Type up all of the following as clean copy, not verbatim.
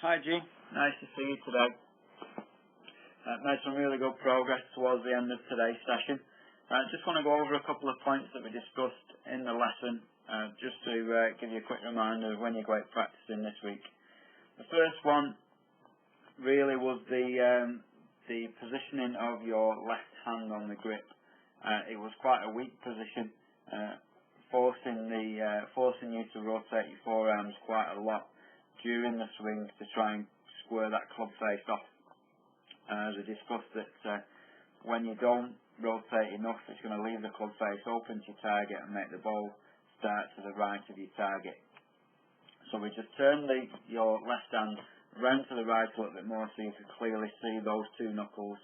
Hi G, nice to see you today. Made some really good progress towards the end of today's session. Just want to go over a couple of points that we discussed in the lesson, just to give you a quick reminder of when you're going to practicing this week. The first one really was the positioning of your left hand on the grip. It was quite a weak position, forcing you to rotate your forearms quite a lot during the swing to try and square that club face off. As we discussed that when you don't rotate enough, it's going to leave the club face open to your target and make the ball start to the right of your target. So we just turn your left hand round to the right a little bit more so you can clearly see those two knuckles,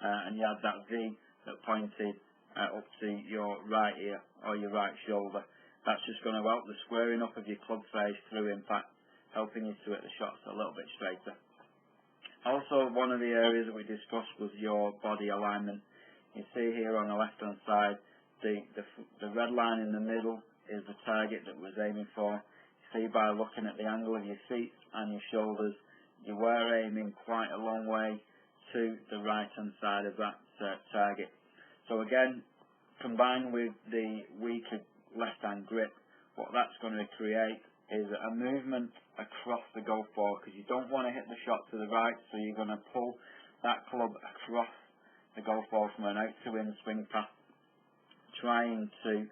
and you had that V that pointed up to your right ear or your right shoulder. That's just going to help the squaring up of your club face through impact, helping you to hit the shots a little bit straighter. Also, one of the areas that we discussed was your body alignment. You see here on the left hand side, the red line in the middle is the target that we're aiming for. You see by looking at the angle of your feet and your shoulders, you were aiming quite a long way to the right hand side of that target. So again, combined with the weaker left hand grip, what that's going to create is a movement across the golf ball, because you don't want to hit the shot to the right, so you're going to pull that club across the golf ball from an out to in swing path, trying to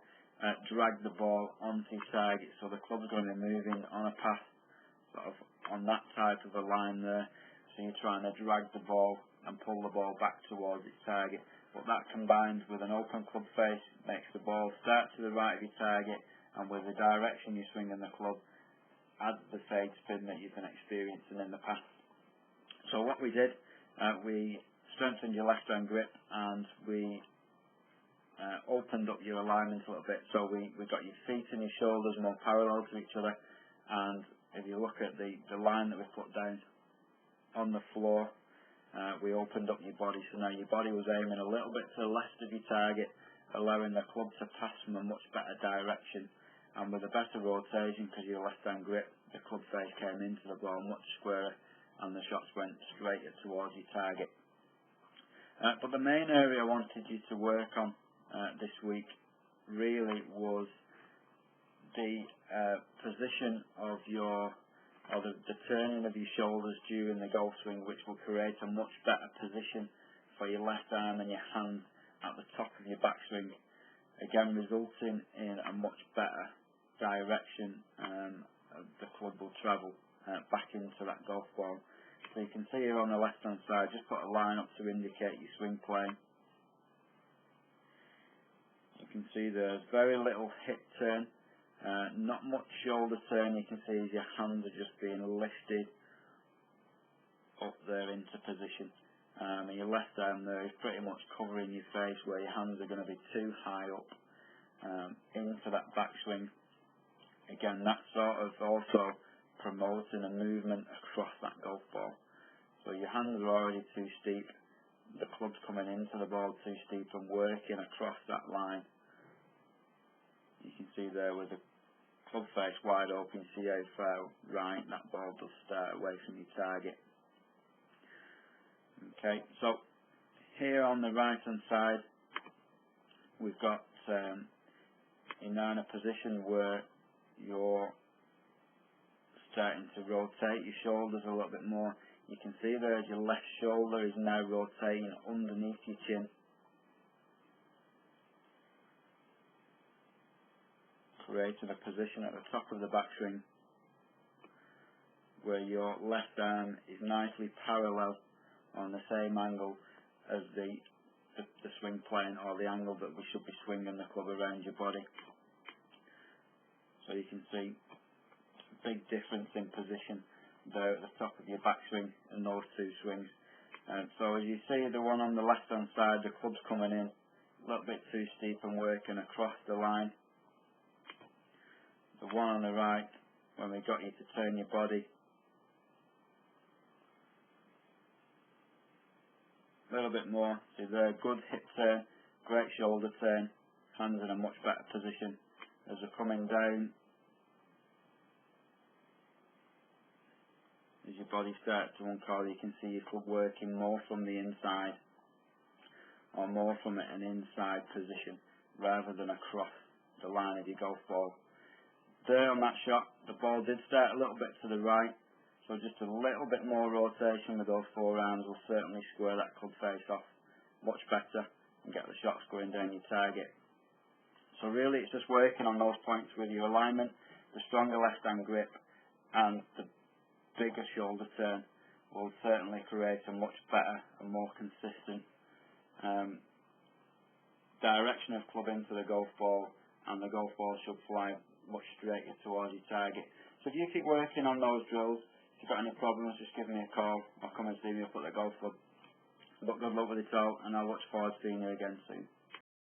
drag the ball onto your target. So the club's going to be moving on a path sort of on that type of a line there, so you're trying to drag the ball and pull the ball back towards its target. But that combined with an open club face makes the ball start to the right of your target, and with the direction you're swinging the club, adds the fade spin that you've been experiencing in the past. So what we did, we strengthened your left hand grip and we opened up your alignment a little bit. So we got your feet and your shoulders more parallel to each other, and if you look at the line that we put down on the floor, we opened up your body. So now your body was aiming a little bit to the left of your target, allowing the club to pass from a much better direction. And with a better rotation, because your left hand grip, the club face came into the ball much squarer and the shots went straighter towards your target. But the main area I wanted you to work on this week really was the position of the turning of your shoulders during the golf swing, which will create a much better position for your left arm and your hand at the top of your backswing, again resulting in a much better direction the club will travel back into that golf ball. So you can see here on the left hand side, just put a line up to indicate your swing plane. You can see there's very little hip turn, not much shoulder turn. You can see as your hands are just being lifted up there into position. And your left arm there is pretty much covering your face, where your hands are going to be too high up into that backswing. Again, that's sort of also promoting a movement across that golf ball. So your hands are already too steep, the club's coming into the ball too steep and working across that line. You can see there with the club face wide open, see how far right that ball does start away from your target. Okay, so here on the right hand side, we've got you're now in a position where you're starting to rotate your shoulders a little bit more. You can see there as your left shoulder is now rotating underneath your chin, creating a position at the top of the backswing where your left arm is nicely parallel on the same angle as the swing plane, or the angle that we should be swinging the club around your body. So you can see a big difference in position there at the top of your backswing in those two swings. So as you see, the one on the left hand side, the club's coming in a little bit too steep and working across the line. The one on the right, when we got you to turn your body, a little bit more. See there, good hip turn, great shoulder turn, hands in a much better position. As we're coming down, as your body starts to uncoil, you can see your club working more from the inside, or more from an inside position, rather than across the line of your golf ball. There on that shot, the ball did start a little bit to the right, so just a little bit more rotation with those forearms will certainly square that club face off much better and get the shots going down your target. So really it's just working on those points with your alignment, the stronger left hand grip and the bigger shoulder turn will certainly create a much better and more consistent direction of club into the golf ball, and the golf ball should fly much straighter towards your target. So if you keep working on those drills, if you've got any problems, just give me a call or come and see me up at the golf club. But good luck with it all, and I'll look forward to seeing you again soon.